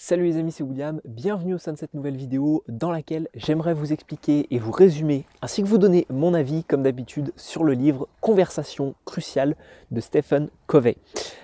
Salut les amis, c'est William, bienvenue au sein de cette nouvelle vidéo dans laquelle j'aimerais vous expliquer et vous résumer ainsi que vous donner mon avis comme d'habitude sur le livre Conversation cruciale de Stephen Covey.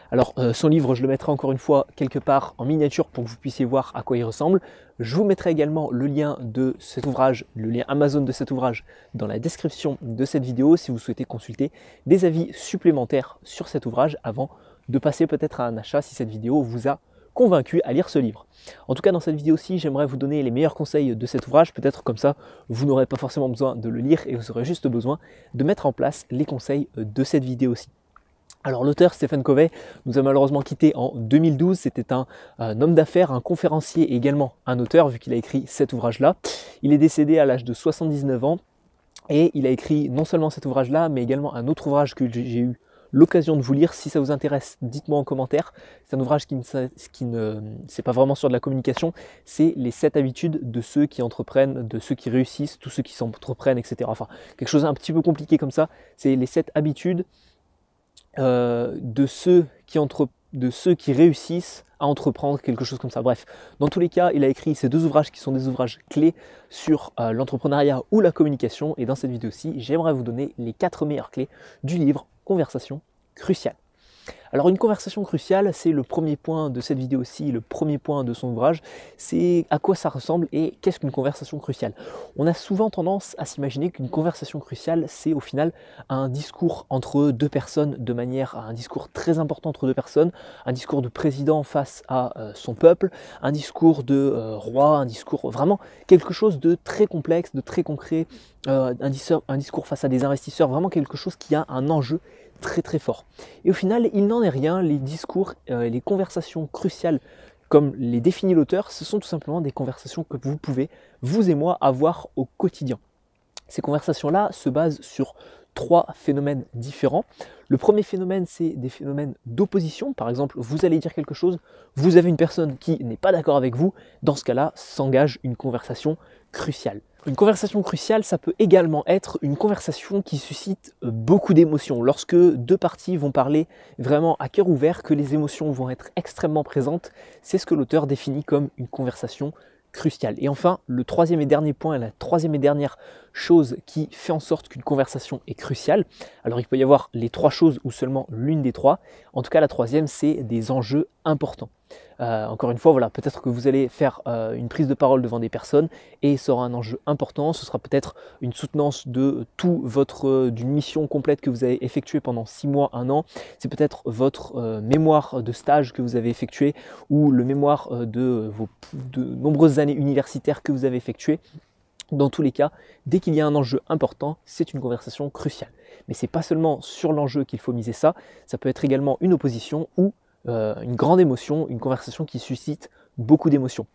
Alors son livre, je le mettrai encore une fois quelque part en miniature pour que vous puissiez voir à quoi il ressemble. Je vous mettrai également le lien de cet ouvrage, le lien Amazon de cet ouvrage dans la description de cette vidéo si vous souhaitez consulter des avis supplémentaires sur cet ouvrage avant de passer peut-être à un achat si cette vidéo vous a convaincu à lire ce livre. En tout cas, dans cette vidéo-ci, j'aimerais vous donner les meilleurs conseils de cet ouvrage. Peut-être comme ça, vous n'aurez pas forcément besoin de le lire et vous aurez juste besoin de mettre en place les conseils de cette vidéo-ci. Alors l'auteur Stephen Covey nous a malheureusement quitté en 2012. C'était un homme d'affaires, un conférencier et également un auteur vu qu'il a écrit cet ouvrage-là. Il est décédé à l'âge de 79 ans et il a écrit non seulement cet ouvrage-là, mais également un autre ouvrage que j'ai eu l'occasion de vous lire. Si ça vous intéresse, dites-moi en commentaire. C'est un ouvrage c'est pas vraiment sur de la communication, c'est les 7 habitudes de ceux qui entreprennent, de ceux qui réussissent, tous ceux qui s'entreprennent, etc. Enfin, quelque chose un petit peu compliqué comme ça. C'est les 7 habitudes de ceux qui réussissent à entreprendre, quelque chose comme ça. Bref, dans tous les cas, il a écrit ces deux ouvrages qui sont des ouvrages clés sur l'entrepreneuriat ou la communication. Et dans cette vidéo-ci, j'aimerais vous donner les 4 meilleures clés du livre Conversation cruciale. Alors une conversation cruciale, c'est le premier point de cette vidéo-ci, le premier point de son ouvrage, c'est à quoi ça ressemble et qu'est-ce qu'une conversation cruciale. On a souvent tendance à s'imaginer qu'une conversation cruciale, c'est au final un discours entre deux personnes, un discours très important entre deux personnes, un discours de président face à son peuple, un discours de roi, un discours vraiment quelque chose de très complexe, de très concret, un discours face à des investisseurs, vraiment quelque chose qui a un enjeu très très fort. Et au final, il n'en est rien. Les discours, les conversations cruciales, comme les définit l'auteur, ce sont tout simplement des conversations que vous pouvez, vous et moi, avoir au quotidien. Ces conversations-là se basent sur 3 phénomènes différents. Le premier phénomène, c'est des phénomènes d'opposition. Par exemple, vous allez dire quelque chose, vous avez une personne qui n'est pas d'accord avec vous. Dans ce cas-là, s'engage une conversation cruciale. Une conversation cruciale, ça peut également être une conversation qui suscite beaucoup d'émotions. Lorsque deux parties vont parler vraiment à cœur ouvert, que les émotions vont être extrêmement présentes, c'est ce que l'auteur définit comme une conversation cruciale. Et enfin, le troisième et dernier point, la troisième et dernière chose qui fait en sorte qu'une conversation est cruciale. Alors il peut y avoir les 3 choses ou seulement l'une des 3. En tout cas, la troisième, c'est des enjeux importants. Encore une fois, voilà, peut-être que vous allez faire une prise de parole devant des personnes et ça aura un enjeu important. Ce sera peut-être une soutenance de d'une mission complète que vous avez effectuée pendant 6 mois, 1 an. C'est peut-être votre mémoire de stage que vous avez effectué ou le mémoire de nombreuses années universitaires que vous avez effectuées. Dans tous les cas, dès qu'il y a un enjeu important, c'est une conversation cruciale. Mais ce n'est pas seulement sur l'enjeu qu'il faut miser ça peut être également une opposition ou une grande émotion, une conversation qui suscite beaucoup d'émotions.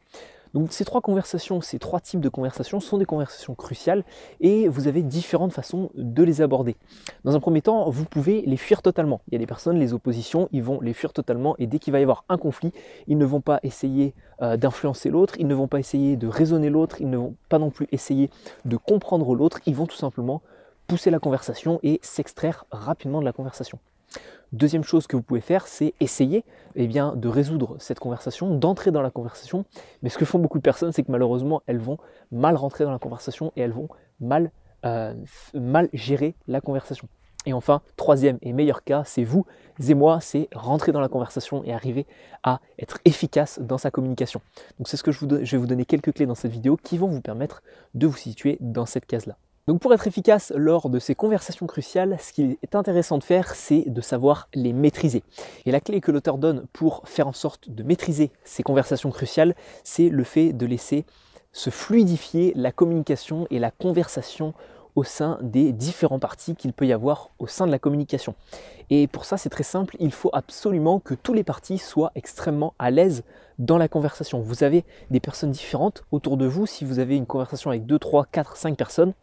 Donc ces 3 conversations, ces 3 types de conversations sont des conversations cruciales et vous avez différentes façons de les aborder. Dans un premier temps, vous pouvez les fuir totalement. Il y a des personnes, les oppositions, ils vont les fuir totalement et dès qu'il va y avoir un conflit, ils ne vont pas essayer d'influencer l'autre, ils ne vont pas essayer de raisonner l'autre, ils ne vont pas non plus essayer de comprendre l'autre, ils vont tout simplement pousser la conversation et s'extraire rapidement de la conversation. Deuxième chose que vous pouvez faire, c'est essayer de résoudre cette conversation, d'entrer dans la conversation. Mais ce que font beaucoup de personnes, c'est que malheureusement, elles vont mal rentrer dans la conversation et elles vont mal gérer la conversation. Et enfin, troisième et meilleur cas, c'est vous et moi, c'est rentrer dans la conversation et arriver à être efficace dans sa communication. Donc c'est ce que je vais vous donner quelques clés dans cette vidéo qui vont vous permettre de vous situer dans cette case-là. Donc pour être efficace lors de ces conversations cruciales, ce qui est intéressant de faire, c'est de savoir les maîtriser. Et la clé que l'auteur donne pour faire en sorte de maîtriser ces conversations cruciales, c'est le fait de laisser se fluidifier la communication et la conversation au sein des différents parties qu'il peut y avoir au sein de la communication. Et pour ça, c'est très simple, il faut absolument que tous les parties soient extrêmement à l'aise dans la conversation. Vous avez des personnes différentes autour de vous, si vous avez une conversation avec 2, 3, 4, 5 personnes,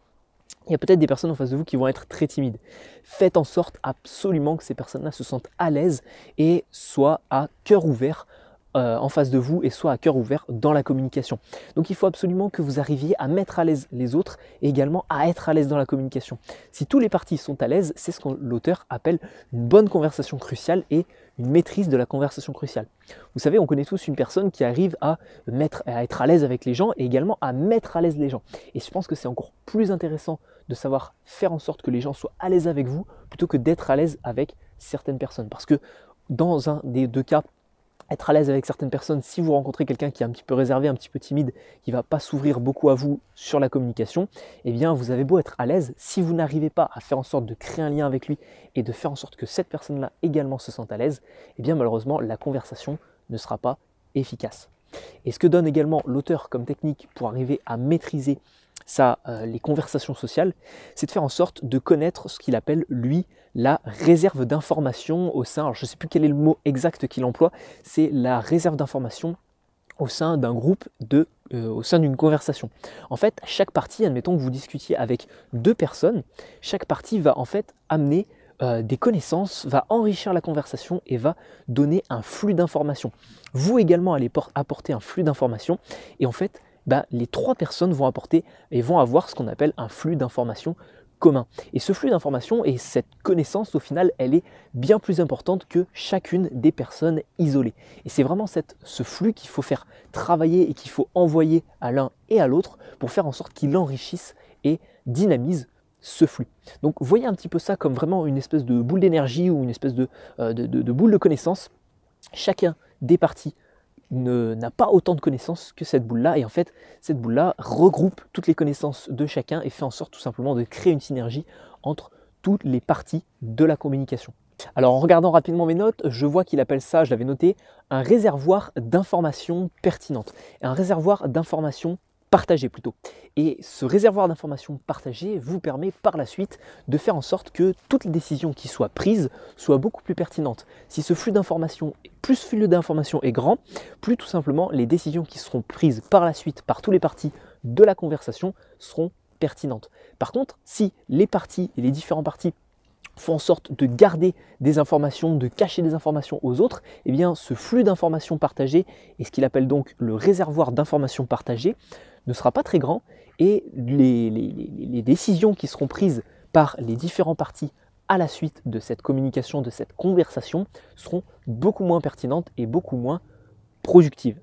il y a peut-être des personnes en face de vous qui vont être très timides. Faites en sorte absolument que ces personnes-là se sentent à l'aise et soient à cœur ouvert en face de vous et soit à cœur ouvert dans la communication. Donc il faut absolument que vous arriviez à mettre à l'aise les autres et également à être à l'aise dans la communication. Si tous les parties sont à l'aise, c'est ce que l'auteur appelle une bonne conversation cruciale et une maîtrise de la conversation cruciale. Vous savez, on connaît tous une personne qui arrive à être à l'aise avec les gens et également à mettre à l'aise les gens. Et je pense que c'est encore plus intéressant de savoir faire en sorte que les gens soient à l'aise avec vous plutôt que d'être à l'aise avec certaines personnes. Parce que dans un des deux cas, être à l'aise avec certaines personnes, si vous rencontrez quelqu'un qui est un petit peu réservé, un petit peu timide, qui ne va pas s'ouvrir beaucoup à vous sur la communication, eh bien vous avez beau être à l'aise, si vous n'arrivez pas à faire en sorte de créer un lien avec lui et de faire en sorte que cette personne-là également se sente à l'aise, eh bien malheureusement la conversation ne sera pas efficace. Et ce que donne également l'auteur comme technique pour arriver à maîtriser les conversations sociales, c'est de faire en sorte de connaître ce qu'il appelle, lui, la réserve d'information au sein, alors je ne sais plus quel est le mot exact qu'il emploie, c'est la réserve d'information au sein d'un groupe, au sein d'une conversation. En fait, chaque partie, admettons que vous discutiez avec deux personnes, chaque partie va en fait amener des connaissances, va enrichir la conversation et va donner un flux d'informations. Vous également allez apporter un flux d'informations et en fait, les trois personnes vont apporter et vont avoir ce qu'on appelle un flux d'informations commun. Et ce flux d'informations et cette connaissance, au final, elle est bien plus importante que chacune des personnes isolées. Et c'est vraiment ce flux qu'il faut faire travailler et qu'il faut envoyer à l'un et à l'autre pour faire en sorte qu'il enrichisse et dynamise ce flux. Donc voyez un petit peu ça comme vraiment une espèce de boule d'énergie ou une espèce de boule de connaissances. Chacun des parties n'a pas autant de connaissances que cette boule-là, et en fait cette boule-là regroupe toutes les connaissances de chacun et fait en sorte tout simplement de créer une synergie entre toutes les parties de la communication. Alors en regardant rapidement mes notes, je vois qu'il appelle ça, je l'avais noté, un réservoir d'informations pertinentes, un réservoir d'informations partagées plutôt. Et ce réservoir d'informations partagées vous permet par la suite de faire en sorte que toutes les décisions qui soient prises soient beaucoup plus pertinentes. Si ce flux d'informations, plus ce flux d'informations est grand, plus tout simplement les décisions qui seront prises par la suite par tous les parties de la conversation seront pertinentes. Par contre, si les parties et les différents parties font en sorte de garder des informations, de cacher des informations aux autres, eh bien ce flux d'informations partagées et ce qu'il appelle donc le réservoir d'informations partagées ne sera pas très grand et les décisions qui seront prises par les différents parties à la suite de cette communication, de cette conversation, seront beaucoup moins pertinentes et beaucoup moins productives.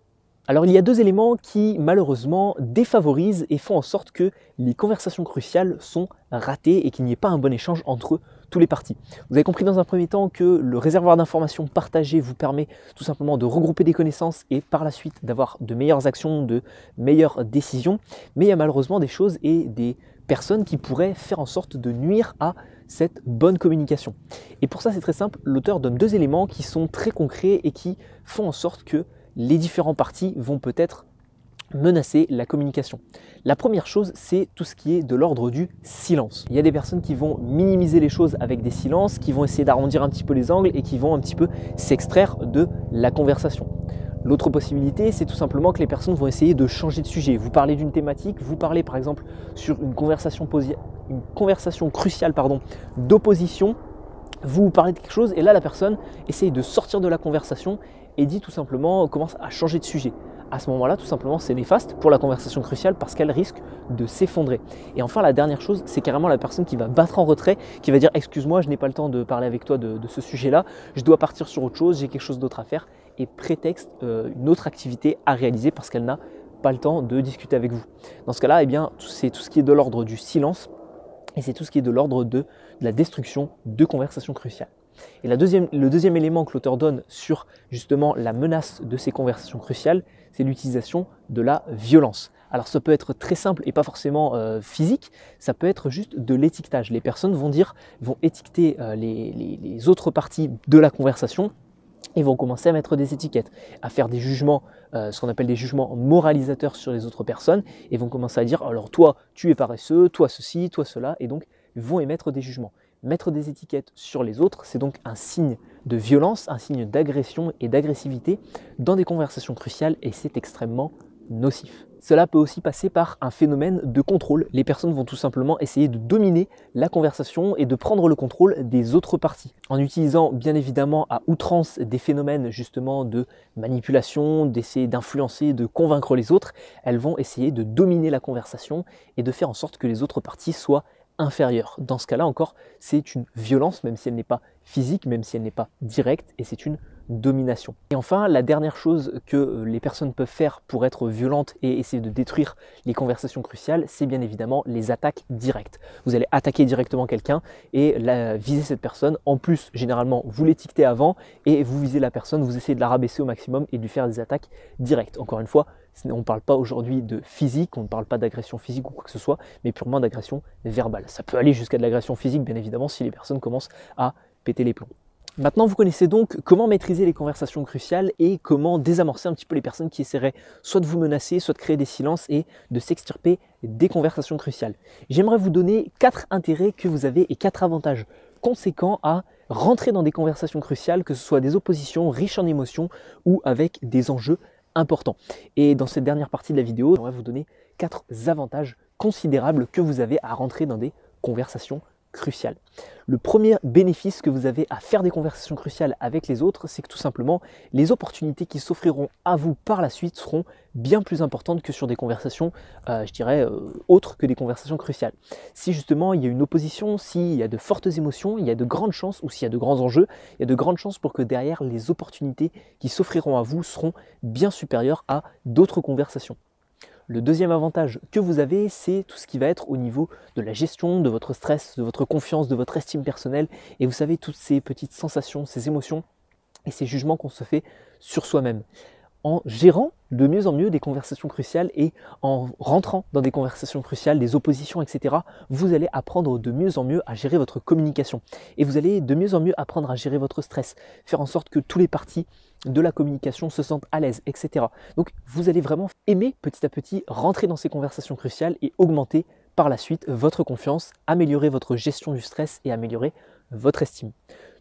Alors il y a deux éléments qui malheureusement défavorisent et font en sorte que les conversations cruciales sont ratées et qu'il n'y ait pas un bon échange entre tous les parties. Vous avez compris dans un premier temps que le réservoir d'informations partagé vous permet tout simplement de regrouper des connaissances et par la suite d'avoir de meilleures actions, de meilleures décisions, mais il y a malheureusement des choses et des personnes qui pourraient faire en sorte de nuire à cette bonne communication. Et pour ça c'est très simple, l'auteur donne deux éléments qui sont très concrets et qui font en sorte que les différents parties vont peut-être menacer la communication. La première chose, c'est tout ce qui est de l'ordre du silence. Il y a des personnes qui vont minimiser les choses avec des silences, qui vont essayer d'arrondir un petit peu les angles et qui vont un petit peu s'extraire de la conversation. L'autre possibilité, c'est tout simplement que les personnes vont essayer de changer de sujet. Vous parlez d'une thématique, vous parlez par exemple sur une conversation cruciale d'opposition, vous parlez de quelque chose et là la personne essaye de sortir de la conversation et dit tout simplement, commence à changer de sujet. À ce moment-là, tout simplement, c'est néfaste pour la conversation cruciale parce qu'elle risque de s'effondrer. Et enfin, la dernière chose, c'est carrément la personne qui va battre en retrait, qui va dire « excuse-moi, je n'ai pas le temps de parler avec toi de ce sujet-là, je dois partir sur autre chose, j'ai quelque chose d'autre à faire » et prétexte une autre activité à réaliser parce qu'elle n'a pas le temps de discuter avec vous. Dans ce cas-là, eh bien, c'est tout ce qui est de l'ordre du silence et c'est tout ce qui est de l'ordre de la destruction de conversations cruciales. Et le deuxième élément que l'auteur donne sur justement la menace de ces conversations cruciales, c'est l'utilisation de la violence. Alors ça peut être très simple et pas forcément physique, ça peut être juste de l'étiquetage. Les personnes vont étiqueter les autres parties de la conversation et vont commencer à mettre des étiquettes, à faire des jugements, ce qu'on appelle des jugements moralisateurs sur les autres personnes, et vont commencer à dire alors toi tu es paresseux, toi ceci, toi cela, et donc vont émettre des jugements. Mettre des étiquettes sur les autres, c'est donc un signe de violence, un signe d'agression et d'agressivité dans des conversations cruciales et c'est extrêmement nocif. Cela peut aussi passer par un phénomène de contrôle. Les personnes vont tout simplement essayer de dominer la conversation et de prendre le contrôle des autres parties. En utilisant bien évidemment à outrance des phénomènes justement de manipulation, d'essayer d'influencer, de convaincre les autres, elles vont essayer de dominer la conversation et de faire en sorte que les autres parties soient inférieures. Dans ce cas-là encore, c'est une violence, même si elle n'est pas physique, même si elle n'est pas directe, et c'est une domination. Et enfin, la dernière chose que les personnes peuvent faire pour être violentes et essayer de détruire les conversations cruciales, c'est bien évidemment les attaques directes. Vous allez attaquer directement quelqu'un et viser cette personne. En plus, généralement, vous l'étiquetez avant et vous visez la personne, vous essayez de la rabaisser au maximum et de lui faire des attaques directes. Encore une fois, on ne parle pas aujourd'hui de physique, on ne parle pas d'agression physique ou quoi que ce soit, mais purement d'agression verbale. Ça peut aller jusqu'à de l'agression physique, bien évidemment, si les personnes commencent à péter les plombs. Maintenant, vous connaissez donc comment maîtriser les conversations cruciales et comment désamorcer un petit peu les personnes qui essaieraient soit de vous menacer, soit de créer des silences et de s'extirper des conversations cruciales. J'aimerais vous donner 4 intérêts que vous avez et 4 avantages conséquents à rentrer dans des conversations cruciales, que ce soit des oppositions riches en émotions ou avec des enjeux importants. Et dans cette dernière partie de la vidéo, j'aimerais vous donner 4 avantages considérables que vous avez à rentrer dans des conversations crucial. Le premier bénéfice que vous avez à faire des conversations cruciales avec les autres, c'est que tout simplement, les opportunités qui s'offriront à vous par la suite seront bien plus importantes que sur des conversations, je dirais, autres que des conversations cruciales. Si justement il y a une opposition, s'il y a de fortes émotions, il y a de grandes chances, ou s'il y a de grands enjeux, il y a de grandes chances pour que derrière, les opportunités qui s'offriront à vous seront bien supérieures à d'autres conversations. Le deuxième avantage que vous avez, c'est tout ce qui va être au niveau de la gestion de votre stress, de votre confiance, de votre estime personnelle. Et vous savez, toutes ces petites sensations, ces émotions et ces jugements qu'on se fait sur soi-même. En gérant de mieux en mieux des conversations cruciales et en rentrant dans des conversations cruciales, des oppositions, etc., vous allez apprendre de mieux en mieux à gérer votre communication. Et vous allez de mieux en mieux apprendre à gérer votre stress, faire en sorte que tous les parties de la communication se sentent à l'aise, etc. Donc vous allez vraiment aimer petit à petit rentrer dans ces conversations cruciales et augmenter par la suite votre confiance, améliorer votre gestion du stress et améliorer votre estime.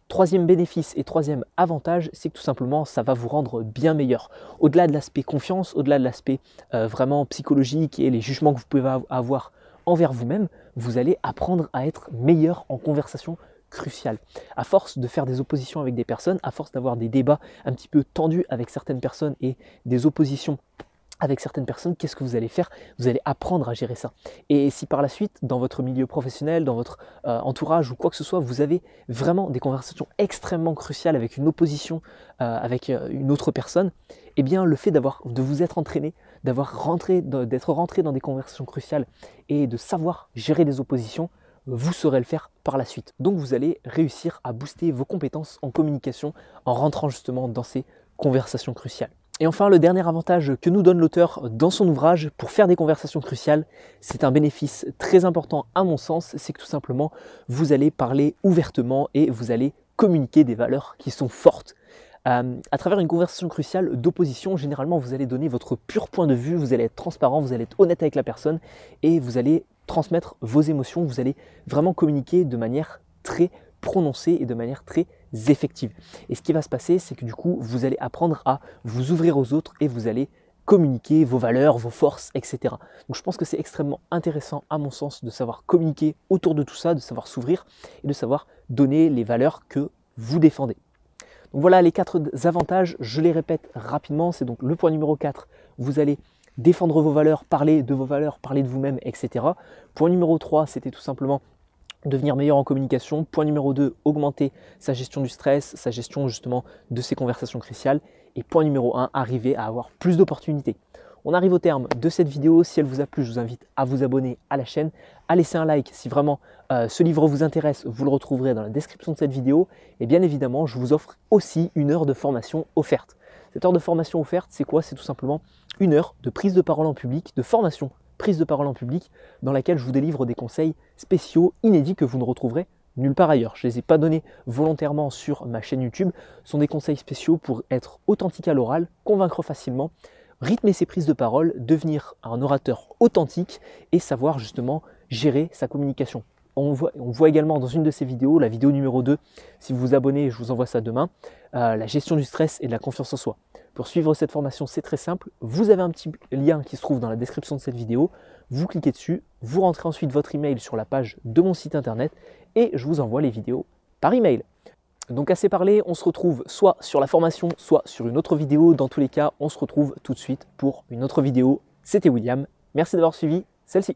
Troisième bénéfice et troisième avantage, c'est que tout simplement ça va vous rendre bien meilleur. Au-delà de l'aspect confiance, au-delà de l'aspect vraiment psychologique et les jugements que vous pouvez avoir envers vous-même, vous allez apprendre à être meilleur en conversation cruciale. À force de faire des oppositions avec des personnes, à force d'avoir des débats un petit peu tendus avec certaines personnes et des oppositions avec certaines personnes, qu'est-ce que vous allez faire? Vous allez apprendre à gérer ça. Et si par la suite, dans votre milieu professionnel, dans votre entourage ou quoi que ce soit, vous avez vraiment des conversations extrêmement cruciales avec une opposition, avec une autre personne, eh bien le fait de vous être entraîné, d'être rentré dans des conversations cruciales et de savoir gérer des oppositions, vous saurez le faire par la suite. Donc vous allez réussir à booster vos compétences en communication en rentrant justement dans ces conversations cruciales. Et enfin, le dernier avantage que nous donne l'auteur dans son ouvrage pour faire des conversations cruciales, c'est un bénéfice très important à mon sens, c'est que tout simplement, vous allez parler ouvertement et vous allez communiquer des valeurs qui sont fortes. À travers une conversation cruciale d'opposition, généralement, vous allez donner votre pur point de vue, vous allez être transparent, vous allez être honnête avec la personne et vous allez transmettre vos émotions, vous allez vraiment communiquer de manière très prononcée et de manière très effective. Et ce qui va se passer, c'est que du coup, vous allez apprendre à vous ouvrir aux autres et vous allez communiquer vos valeurs, vos forces, etc. Donc je pense que c'est extrêmement intéressant à mon sens de savoir communiquer autour de tout ça, de savoir s'ouvrir et de savoir donner les valeurs que vous défendez. Donc voilà les 4 avantages, je les répète rapidement, c'est donc le point numéro 4, vous allez défendre vos valeurs, parler de vous-même, etc. Point numéro 3, c'était tout simplement devenir meilleur en communication. Point numéro 2, augmenter sa gestion du stress, sa gestion justement de ces conversations cruciales. Et point numéro 1, arriver à avoir plus d'opportunités. On arrive au terme de cette vidéo. Si elle vous a plu, je vous invite à vous abonner à la chaîne, à laisser un like si vraiment ce livre vous intéresse. Vous le retrouverez dans la description de cette vidéo. Et bien évidemment, je vous offre aussi une heure de formation offerte. Cette heure de formation offerte, c'est quoi? C'est tout simplement une heure de prise de parole en public, de formation prise de parole en public, dans laquelle je vous délivre des conseils spéciaux, inédits que vous ne retrouverez nulle part ailleurs. Je ne les ai pas donnés volontairement sur ma chaîne YouTube. Ce sont des conseils spéciaux pour être authentique à l'oral, convaincre facilement, rythmer ses prises de parole, devenir un orateur authentique et savoir justement gérer sa communication. On voit également dans une de ces vidéos, la vidéo numéro 2, si vous vous abonnez, je vous envoie ça demain, la gestion du stress et de la confiance en soi. Pour suivre cette formation, c'est très simple. Vous avez un petit lien qui se trouve dans la description de cette vidéo. Vous cliquez dessus, vous rentrez ensuite votre email sur la page de mon site internet et je vous envoie les vidéos par email. Donc assez parlé, on se retrouve soit sur la formation, soit sur une autre vidéo. Dans tous les cas, on se retrouve tout de suite pour une autre vidéo. C'était William. Merci d'avoir suivi celle-ci.